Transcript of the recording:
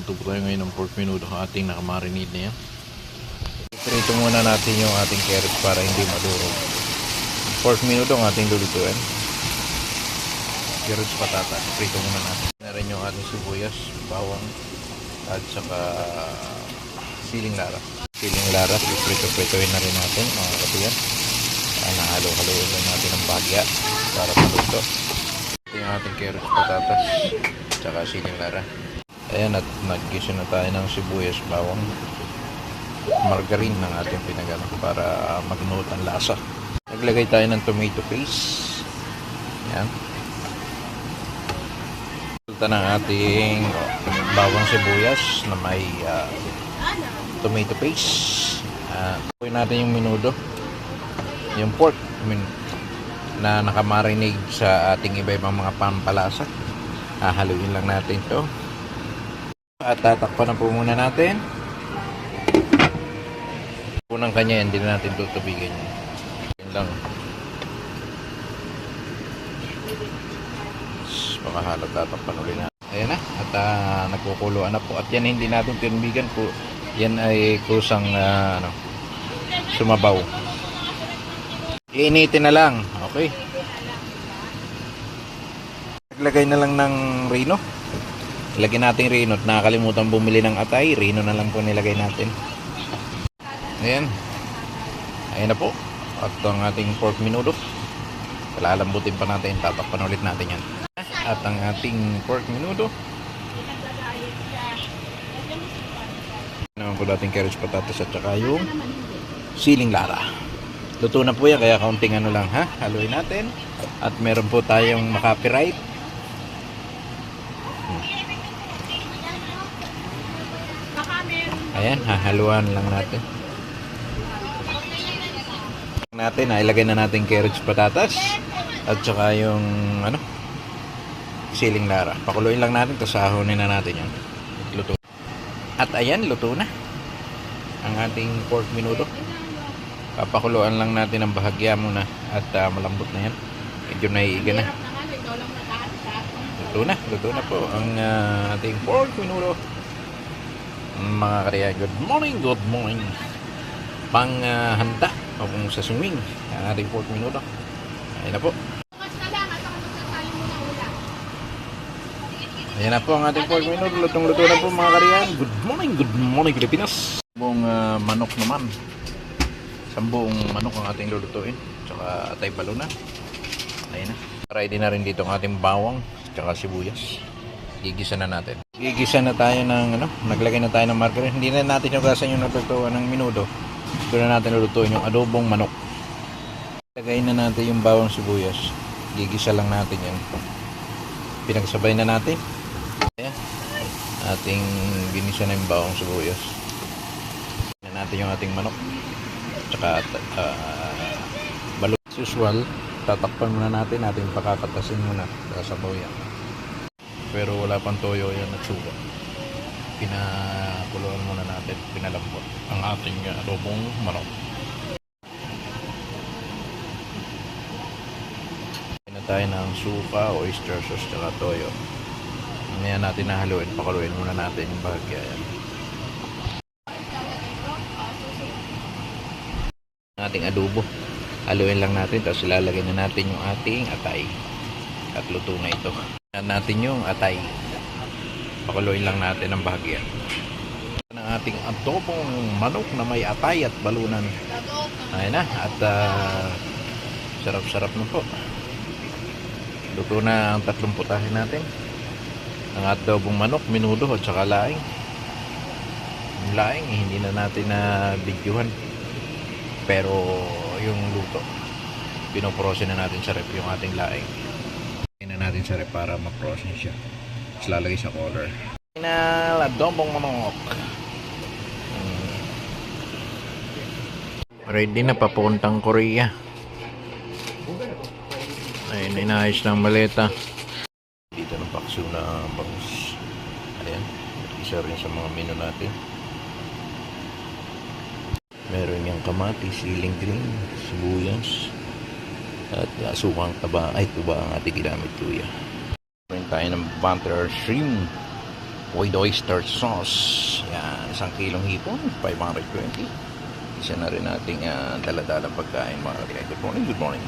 Magluto po tayo ngayon ng pork menudo. Ating nakamarinate na yan. Prito muna natin yung ating carrots para hindi madurog. Pork menudo ang ating lulutuin. Carrots, patatas. Prito muna natin. Na rin yung ating sibuyas, bawang, at saka siling laras. Siling laras, iprito-pritoin na rin natin mga katiyan. Nahalo-haloin lang natin ang bagya para maluto. Ito yung ating carrots, patatas, at saka siling laras. Ayan, at nag-gisa na tayo ng sibuyas, bawang, margarine ng ating pinagano para magnuot ang lasa. Naglagay tayo ng tomato paste. Ayan. Ito ng ating bawang sibuyas na may tomato paste. Kunin natin yung menudo, yung pork na nakamarinate sa ating iba-ibang mga pampalasa. Haluin lang natin ito. At tatakpan na po muna natin. Unang kanya, hindi na natin tutubigin yan. Yan lang. Baka halat, tatakpan ulit na. Ayan na. At nagkukuluan na po. At yan hindi natin tinubigan po. Yan ay kusang sumabaw. Iinitin na lang. Okay. Naglagay na lang ng rino. Ilagay natin rino at nakakalimutan bumili ng atay. Rino na lang po nilagay natin. Ayan. Ayan na po. At ang ating pork menudo. Palalambutin pa natin. Tatakpan ulit natin yan. At ang ating pork menudo. Naman po natin carrots, patatas at saka yung siling lara. Luto na po yan. Kaya kaunting ano lang ha. Haluin natin. At meron po tayong makapiright. Ayan, hahaluan lang natin. Ilagay na natin carrots, patatas at saka yung siling lara. Pakuluin lang natin, tapos sahonin na natin yan. Luto. At ayan, luto na ang ating pork menudo. Papakuluan lang natin ang bahagya muna at malambot na yan. Medyo naiiga na. Luto na po ang ating pork menudo. Mga kariya, good morning. Handa o kung sa swimming ang ating pork menudo. Ayan na po. Ayan na po ang ating pork menudo. Lutong-luto na po mga kariya. Good morning Pilipinas. Sambong manok naman. Sambong manok ang ating lulutuin. Tsaka atay baluna. Ayan na. Ready na rin dito ang ating bawang tsaka sibuyas. Gigisa na natin. Gigisa na tayo ng naglagay na tayo ng margarine. Hindi na natin hugasan yung natutuan ng menudo. Doon na natin lulutuin yung adobong manok. Lagay na natin yung bawang sibuyas. Gigisa lang natin yan. Pinagsabay na natin. Ayan. Ating ginisa na yung bawang sibuyas. Na natin yung ating manok. Tsaka balot. As usual, tatakpan muna natin. Ating pakakatasin muna sa sabaw yan. Pero wala pang toyo yan at suka. Pinakuluan muna natin, pinalambot ang ating adobong manok. Pina tayo ng suka, oyster sauce, at toyo. Ngayon natin nahaluin, pakuluin muna natin yung bahagya yan. Ating adobo, haluin lang natin, tapos ilalagay na natin yung ating atay. At luto na ito. Natin yung atay. Pakuluin lang natin ang bahagya ng ating adobong manok na may atay at balunan. Ayan na. At sarap-sarap na po. Luto na ang tatlong putahe natin. Ang adobong manok, menudo at saka laing. Yung laing hindi na natin na videohan. Pero yung luto, pinoprocess na natin sa rep yung ating laing. Natin sa rep para ma-process siya. Tapos lalagay sa color. Final adobong manok. Ready na papuntang Korea. Ayun, inayos ng maleta. Dito ng pakso na bangus. Ayan. Isa rin sa mga menu natin. Meron yung kamatis, siling green, sibuyas. At sukang tuba ang ating ginamit kuya. Meron tayo ng butter shrimp. with oyster sauce. Yan, 1 kilong hipon, 520. Isa na rin nating daladalang pagkain mga kaibigan. Good morning, good morning.